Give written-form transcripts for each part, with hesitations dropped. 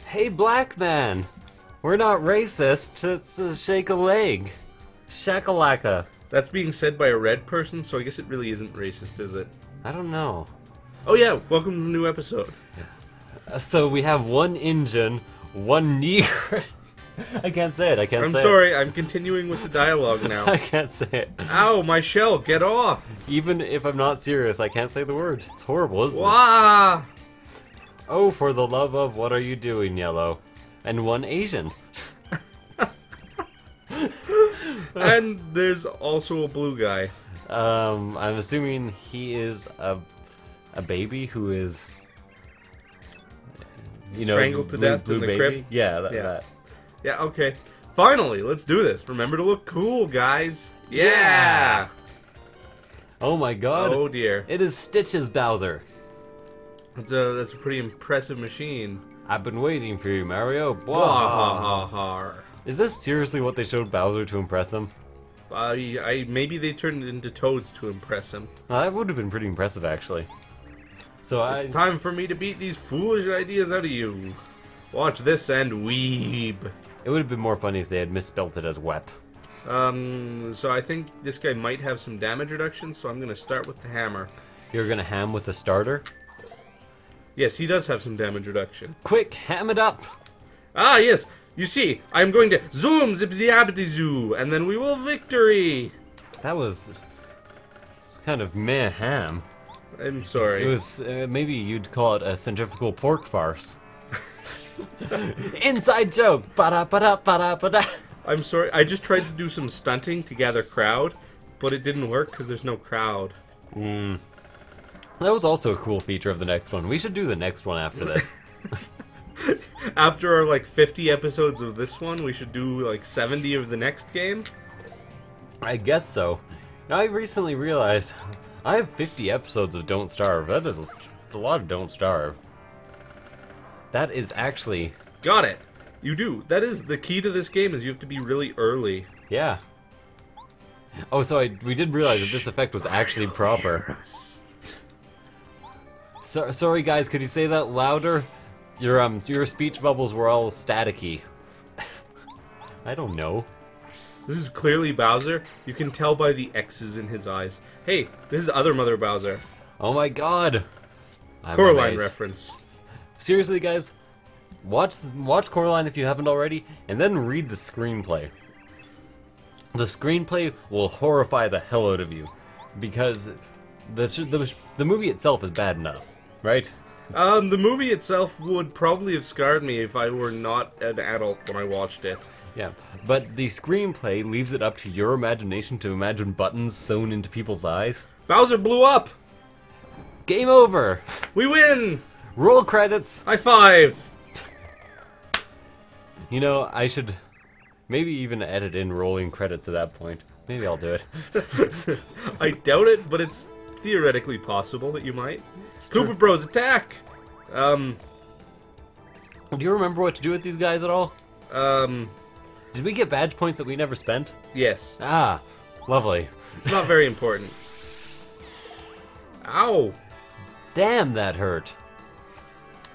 Hey, black man! We're not racist, it's a shake a leg. Shakalaka. That's being said by a red person, so I guess it really isn't racist, is it? I don't know. Oh yeah, welcome to the new episode. So we have one Injun, one Negro. I can't say it, I'm sorry, I'm continuing with the dialogue now. I can't say it. Ow, my shell, get off! Even if I'm not serious, I can't say the word. It's horrible, isn't it? Wah! Oh, for the love of what are you doing, Yellow? And one Asian. And there's also a blue guy. I'm assuming he is a baby who is, you know, Strangled to death blue in the baby. crib? Yeah, Yeah. that. Yeah, okay. Finally, let's do this. Remember to look cool, guys. Yeah! Oh my God! Oh dear. It is Stitches, Bowser. That's a pretty impressive machine. I've been waiting for you, Mario. Wah-ha-ha-ha. Is this seriously what they showed Bowser to impress him? Maybe they turned it into toads to impress him. Well, that would have been pretty impressive, actually. So It's time for me to beat these foolish ideas out of you. Watch this and weeb. It would have been more funny if they had misspelt it as wep. So I think this guy might have some damage reduction, so I'm gonna start with the hammer. You're gonna ham with the starter? Yes, he does have some damage reduction. Quick, ham it up! Ah, yes! You see, I'm going to zoom zippity zoo, and then we will victory! That was kind of meh ham. I'm sorry. It was, maybe you'd call it a centrifugal pork farce. Inside joke! Ba-da-ba-da-ba-da-ba-da! I'm sorry, I just tried to do some stunting to gather crowd, but it didn't work because there's no crowd. That was also a cool feature of the next one. We should do the next one after this. After our, like, 50 episodes of this one, we should do, like, 70 of the next game? I guess so. Now, I recently realized I have 50 episodes of Don't Starve. That is a lot of Don't Starve. That is actually... Got it! You do. That is, the key to this game is you have to be really early. Yeah. Oh, so we did realize that this effect was actually proper. So, sorry guys, could you say that louder? Your speech bubbles were all staticky. I don't know. This is clearly Bowser. You can tell by the X's in his eyes. Hey, this is Other Mother Bowser. Oh my God! I'm Coraline amazed. reference. Seriously, guys, watch Coraline if you haven't already, and then read the screenplay. The screenplay will horrify the hell out of you, because the movie itself is bad enough, right? The movie itself would probably have scarred me if I were not an adult when I watched it. Yeah, but the screenplay leaves it up to your imagination to imagine buttons sewn into people's eyes. Bowser blew up! Game over! We win! Roll credits! High five! You know, I should maybe even edit in rolling credits at that point. Maybe I'll do it. I doubt it, but it's theoretically possible that you might. Koopa Bros, attack! Do you remember what to do with these guys at all? Did we get badge points that we never spent? Yes. Ah, lovely. It's not very important. Ow! Damn, that hurt.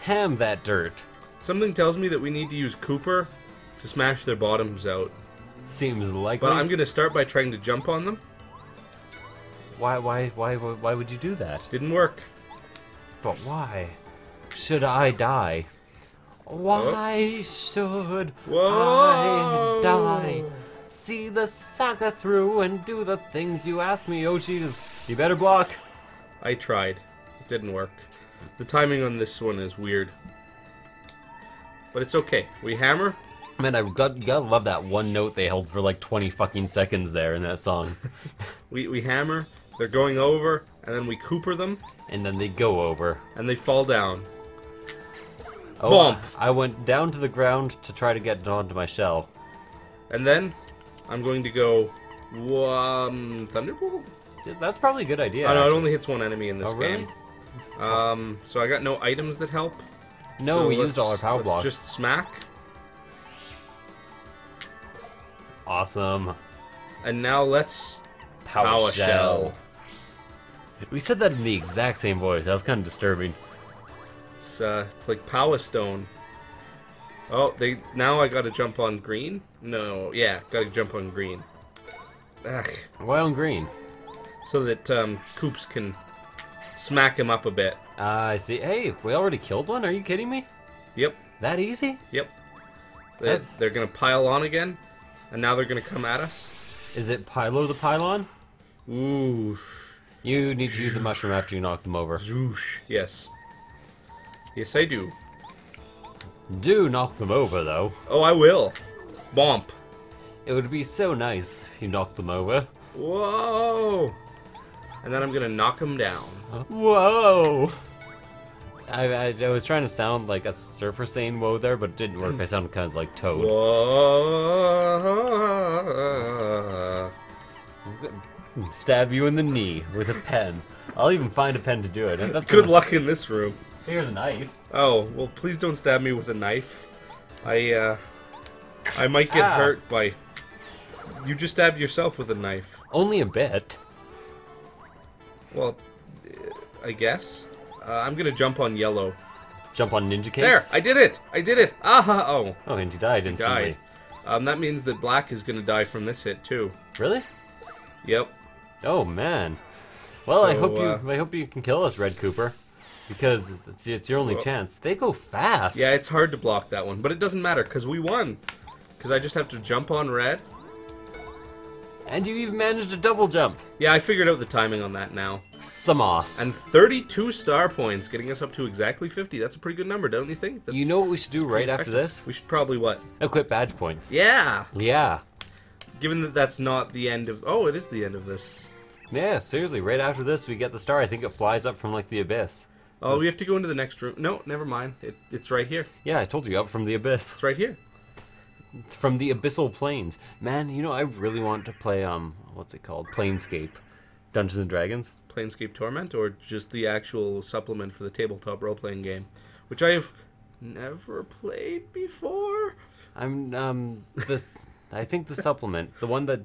Ham that dirt. Something tells me that we need to use Cooper to smash their bottoms out. Seems likely. But I'm gonna start by trying to jump on them. Why would you do that? Didn't work. But why should I die? Why should Whoa. I die? See the saga through and do the things you ask me. Oh, Jesus. You better block. I tried. It didn't work. The timing on this one is weird. But it's okay. We hammer. Man, you gotta love that one note they held for like 20 fucking seconds there in that song. We hammer. They're going over, and then we Cooper them, And then they go over. and they fall down. Oh, Bump. I went down to the ground to try to get onto my shell. And then I'm going to go Thunderbolt? That's probably a good idea. Oh no, it actually. only hits one enemy in this Oh, really? game. So I got no items that help. No, So we used all our power let's blocks. just smack. Awesome. And now let's Power shell. We said that in the exact same voice. That was kind of disturbing. It's like Power Stone. Oh, now I gotta jump on green? No, yeah, gotta jump on green. Ugh. Why on green? So that Koops can smack him up a bit. I see. Hey, we already killed one? Are you kidding me? Yep. That easy? Yep. They're gonna pile on again, and now they're gonna come at us. Is it Pylo the Pylon? Ooh. You need to use the mushroom after you knock them over. Zoosh. Yes. Yes, I do. Do knock them over, though. Oh, I will. Bomp. It would be so nice if you knocked them over. Whoa! And then I'm gonna knock them down. Whoa! I was trying to sound like a surfer saying whoa there, but it didn't work. I sounded kind of like Toad. Whoa! Stab you in the knee with a pen. I'll even find a pen to do it. Good luck in this room. Here's a knife. Oh, well, please don't stab me with a knife. I might get hurt by... You just stabbed yourself with a knife. Only a bit. Well, I guess. I'm gonna jump on yellow. Jump on ninja cakes? There! I did it! I did it! Aha! Oh. Oh, and you died instantly. That means that black is gonna die from this hit, too. Really? Yep. Oh, man. Well, So, I hope you can kill us, Red Cooper. Because it's your only chance. They go fast. Yeah, it's hard to block that one. But it doesn't matter, because we won. Because I just have to jump on red. And you even managed to double jump. Yeah, I figured out the timing on that now. Samos. And 32 star points, getting us up to exactly 50. That's a pretty good number, don't you think? You know what we should do right after this? We should probably what? Equip badge points. Yeah! Yeah. Given that that's not the end of... Oh, it is the end of this. Yeah, seriously, right after this we get the star. I think it flies up from, like, the abyss. Oh, we have to go into the next room. No, never mind. It's right here. Yeah, I told you, up from the abyss. It's right here. From the abyssal plains. Man, you know, I really want to play, what's it called? Planescape. Dungeons and Dragons. Planescape Torment, or just the actual supplement for the tabletop role-playing game, which I have never played before. I think the supplement, the one that,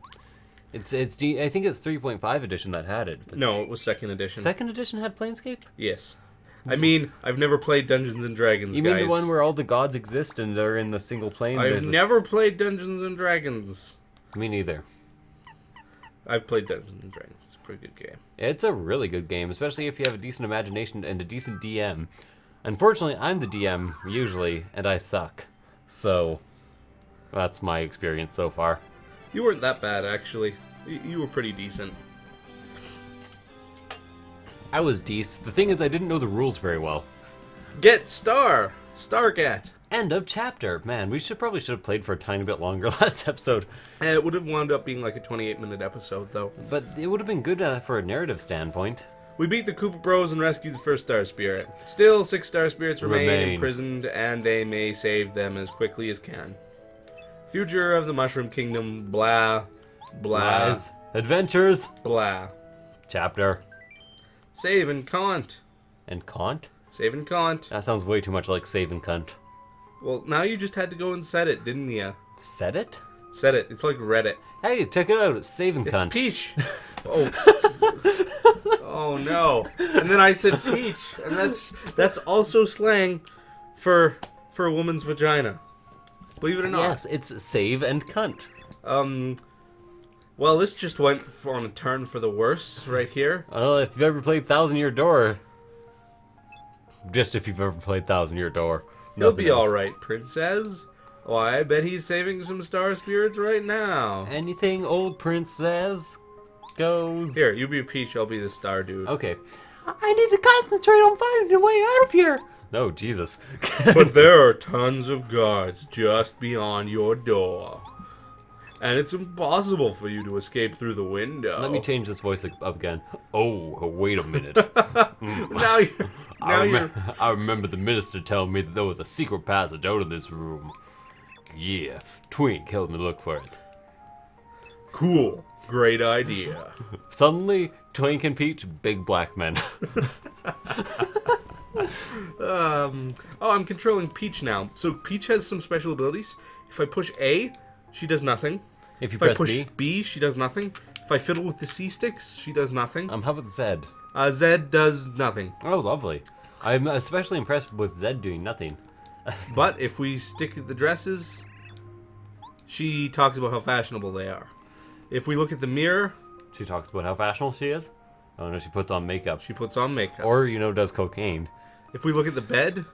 I think it's 3.5 edition that had it. No, it was 2nd edition. 2nd edition had Planescape? Yes. I mean, I've never played Dungeons and Dragons, You guys. mean the one where all the gods exist and they're in the single plane? I've never played Dungeons and Dragons. Me neither. I've played Dungeons and Dragons. It's a pretty good game. It's a really good game, especially if you have a decent imagination and a decent DM. Unfortunately, I'm the DM, usually, and I suck. So, that's my experience so far. You weren't that bad, actually. You were pretty decent. I was decent. The thing is, I didn't know the rules very well. Get star! Stargat! End of chapter. Man, we probably should have played for a tiny bit longer last episode. It would have wound up being like a 28-minute episode, though. But it would have been good for a narrative standpoint. We beat the Koopa Bros and rescued the first Star Spirit. Still, 6 Star Spirits remain imprisoned, and they may save them as quickly as can. Future of the Mushroom Kingdom, blah, blah, Lies. Adventures. blah. Chapter. Save and Cont. And Kant? Save and Cont. That sounds way too much like save and cunt. Well, now you just had to go and set it, didn't ya? Said it? Set it. It's like Reddit. Hey, check it out. It's save and It's cunt. Peach. Oh. Oh no. And then I said peach, and that's also slang for a woman's vagina. Believe it or not. Yes, it's save and cunt. Well, this just went on a turn for the worse right here. Well, if you've ever played Thousand Year Door, just if you've ever played Thousand Year Door, He'll be alright, princess. Oh, I bet he's saving some star spirits right now. Anything old princess goes. Here, you be Peach, I'll be the star dude. Okay. I need to concentrate on finding a way out of here. No, Jesus. But there are tons of guards just beyond your door. And it's impossible for you to escape through the window. Let me change this voice up again. Oh, wait a minute. I remember the minister telling me that there was a secret passage out of this room. Yeah, Twink helped me look for it. Cool. Great idea. Suddenly, Twink and Peach, big black men. Oh, I'm controlling Peach now. So Peach has some special abilities. If I push A, she does nothing. If you I press push B, she does nothing. If I fiddle with the C sticks, she does nothing. How about Zed? Z does nothing. Oh, lovely. I'm especially impressed with Zed doing nothing. But if we stick at the dresses, she talks about how fashionable they are. If we look at the mirror, She talks about how fashionable she is. Oh no, she puts on makeup. she puts on makeup. Or, does cocaine. If we look at the bed,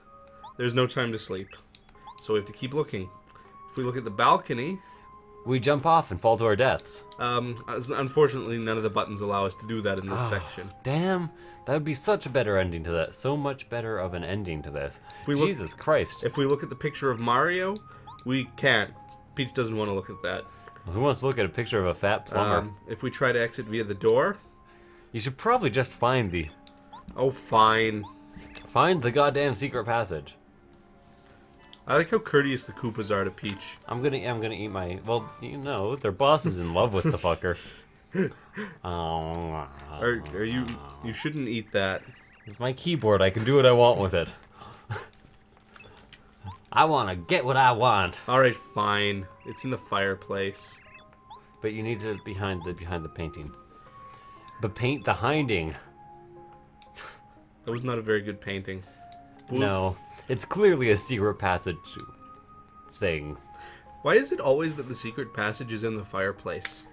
there's no time to sleep. So we have to keep looking. If we look at the balcony, We jump off and fall to our deaths. unfortunately, none of the buttons allow us to do that in this section. Damn, that would be such a better ending to that. So much better of an ending to this. Jesus Christ. If we look at the picture of Mario, we can't. Peach doesn't want to look at that. Who wants to look at a picture of a fat plumber? If we try to exit via the door, You should probably just find the goddamn secret passage. I like how courteous the Koopas are to Peach. I'm gonna eat my. Well, their boss is in love with the fucker. Are you? You shouldn't eat that. It's my keyboard. I can do what I want with it. I want to get what I want. All right, fine. It's in the fireplace. But you need to behind the painting. But paint the hinding. That was not a very good painting. No, it's clearly a secret passage thing. Why is it always that the secret passage is in the fireplace?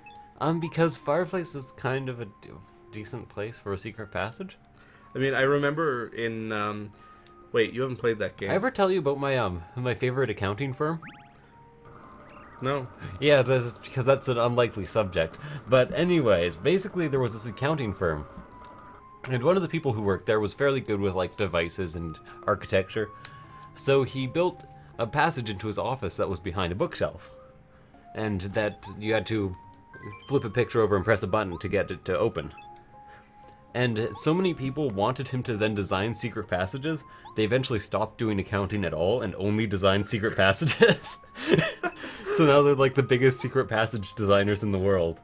Because fireplace is kind of a decent place for a secret passage. I mean, I remember in wait, you haven't played that game. I ever tell you about my favorite accounting firm? No. Yeah, that's because that's an unlikely subject. But anyways, basically there was this accounting firm. And one of the people who worked there was fairly good with like devices and architecture. So he built a passage into his office that was behind a bookshelf. And that you had to flip a picture over and press a button to get it to open. And so many people wanted him to then design secret passages, they eventually stopped doing accounting at all and only designed secret passages. So now they're like the biggest secret passage designers in the world.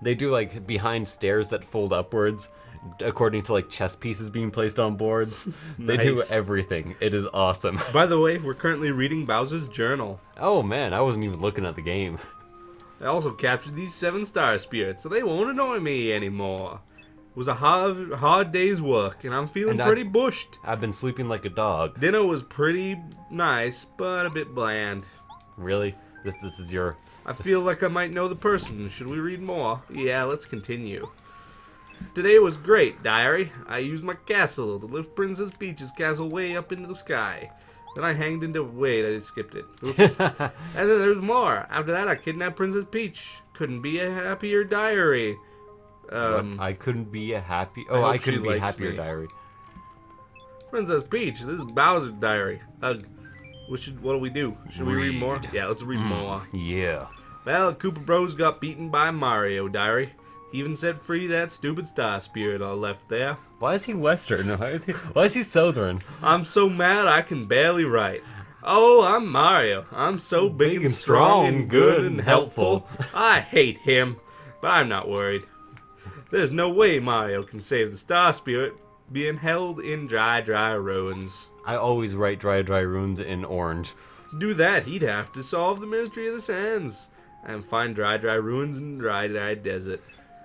They do like behind stairs that fold upwards, according to like chess pieces being placed on boards. They do everything. It is awesome. By the way, we're currently reading Bowser's journal. Oh man, I wasn't even looking at the game. I also captured these 7-star spirits, so they won't annoy me anymore. It was a hard day's work, and I'm feeling pretty bushed. I've been sleeping like a dog. Dinner was pretty nice, but a bit bland. Really? This is your... I feel like I might know the person. Should we read more? Yeah, let's continue. Today was great, diary. I used my castle to lift Princess Peach's castle way up into the sky. Then I hanged into... Wait, I skipped it. Oops. And then there's more. After that, I kidnapped Princess Peach. Couldn't be a happier diary. I couldn't be a happy... Oh, I couldn't be a happier diary. Princess Peach, this is Bowser's diary. What do we do? Should we read more? Yeah, let's read more. Yeah. Well, Koopa Bros got beaten by Mario, diary. He even set free that stupid star spirit I left there. Why is he Western? Why is he Southern? I'm so mad I can barely write. Oh, I'm Mario. I'm so big and strong and good and helpful. I hate him, but I'm not worried. There's no way Mario can save the star spirit being held in dry ruins. I always write dry ruins in orange. To do that, he'd have to solve the mystery of the sands and find dry ruins in dry desert.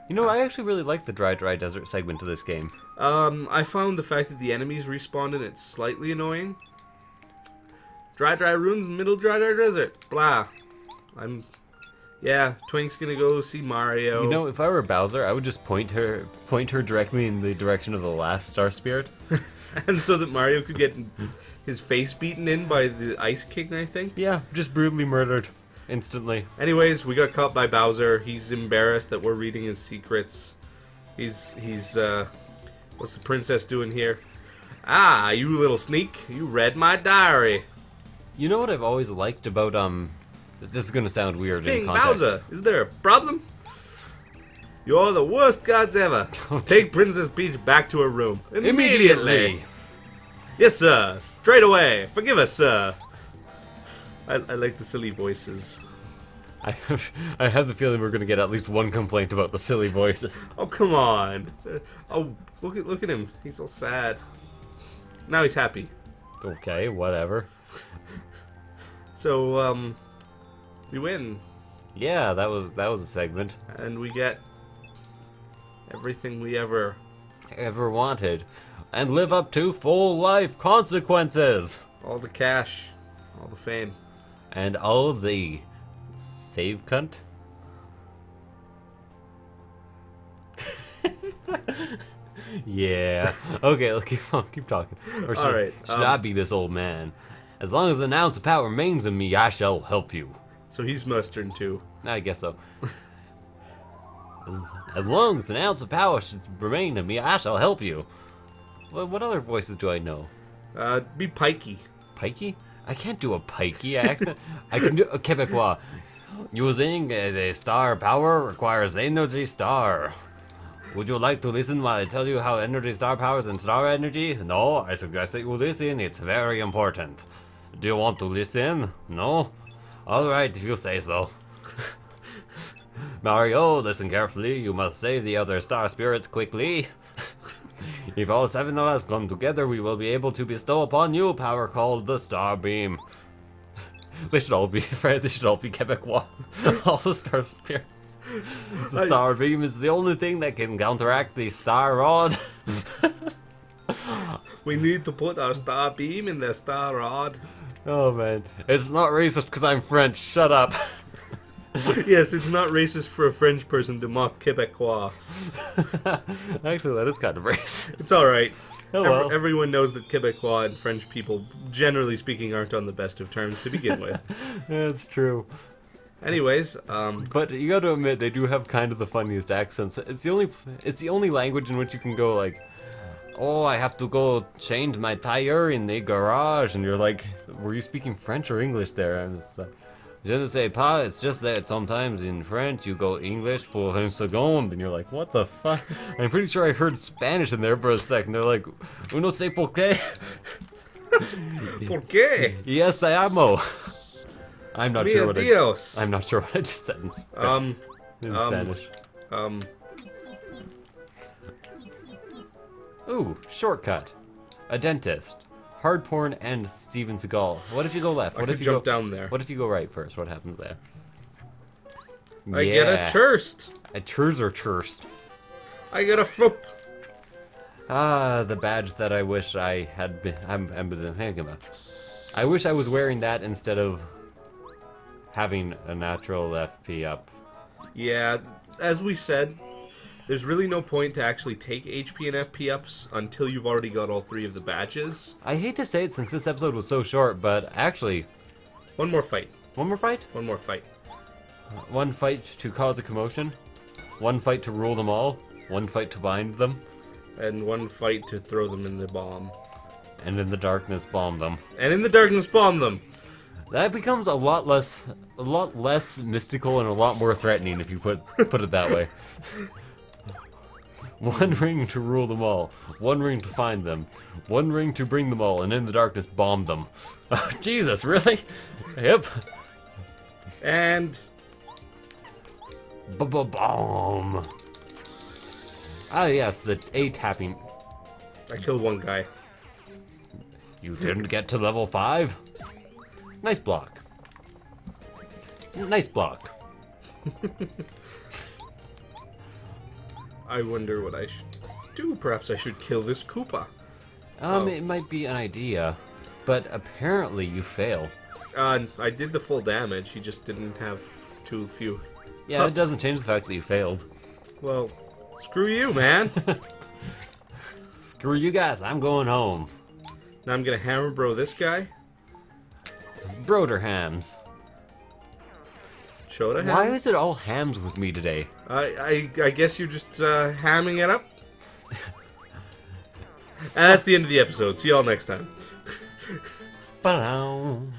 You know, I actually really like the dry desert segment of this game. I found the fact that the enemies respawned in it slightly annoying. Dry ruins in the middle of dry desert. Blah. Yeah, Twink's gonna go see Mario. You know, if I were Bowser, I would just point her directly in the direction of the last star spirit. And so that Mario could get his face beaten in by the Ice King, I think? Yeah, just brutally murdered. Instantly. Anyways, we got caught by Bowser. He's embarrassed that we're reading his secrets. He's what's the princess doing here? Ah, you little sneak. You read my diary. You know what I've always liked about, this is gonna sound weird King in context. Bowser, is there a problem? You're the worst gods ever. Take Princess Peach back to her room. Immediately. Yes, sir. Straight away. Forgive us, sir. I like the silly voices. I have the feeling we're gonna get at least one complaint about the silly voices. Oh, come on. Oh, look at him. He's so sad. Now he's happy. Okay, whatever. So, we win. Yeah, that was a segment. And we get everything we ever wanted. And live up to full life consequences. all the cash. All the fame. And all the save cunt. Yeah. Okay, let's keep talking. Or should, Alright, should I be this old man? As long as an ounce of power remains in me, I shall help you. So he's mustard too. I guess so. As long as an ounce of power should remain in me, I shall help you. What other voices do I know? Be Pikey. Pikey? I can't do a Pikey accent. I can do a Quebecois. Using the star power requires energy star. Would you like to listen while I tell you how energy star powers and star energy? No, I suggest that you listen. It's very important. Do you want to listen? No? Alright, if you say so. Mario, listen carefully. You must save the other star spirits quickly. If all 7 of us come together, we will be able to bestow upon you power called the Star Beam. They should all be Quebecois. All the star spirits. The Star Beam is the only thing that can counteract the Star Rod. We need to put our Star Beam in the Star Rod. Oh man, it's not racist because I'm French. Shut up. Yes, it's not racist for a French person to mock Quebecois. Actually, that is kind of racist. It's alright. Oh well. Everyone knows that Quebecois and French people, generally speaking, aren't on the best of terms to begin with. That's true. Anyways, but you got to admit they do have kind of the funniest accents. It's the only language in which you can go like, "Oh, I have to go change my tire in the garage," and you're like, "Were you speaking French or English there?" And it's like, "Je ne sais pas." It's just that sometimes in French you go English pour un second, and you're like, "What the fuck?" I'm pretty sure I heard Spanish in there for a second. They're like, "Uno sé por qué." ¿Por qué? Yes, I amo. I'm not sure what Dios. I'm not sure what I just said in Spanish. Ooh, shortcut. A dentist. Hard porn and Steven Seagal. What if you go left? What if you jump go down there? What if you go right first? What happens there? I get a churst. A churst. I get a foop. Ah, the badge that I wish I had been. I wish I was wearing that instead of having a natural FP up. Yeah, as we said, there's really no point to actually take HP and FP ups until you've already got all 3 of the badges. I hate to say it since this episode was so short, but actually... One more fight. One more fight? One more fight. One fight to cause a commotion. One fight to rule them all. One fight to bind them. And one fight to throw them in the bomb. And in the darkness bomb them. And in the darkness bomb them! That becomes a lot less mystical and a lot more threatening if you put it that way. One ring to rule them all. One ring to find them. One ring to bring them all, and in the darkness bomb them. Oh, Jesus, really? Yep. And... Bomb. Ah, yes, the A tapping. I killed one guy. You didn't get to level 5? Nice block. Nice block. I wonder what I should do. Perhaps I should kill this Koopa. It might be an idea, but apparently you fail. I did the full damage. He just didn't have too few. Yeah, pups. it doesn't change the fact that you failed. Well, screw you, man. Screw you guys, I'm going home. Now I'm gonna hammer bro this guy. Broderhams. Choda ham? Why is it all hams with me today? I guess you're just hamming it up. And that's the end of the episode. See y'all next time. Ba-dum.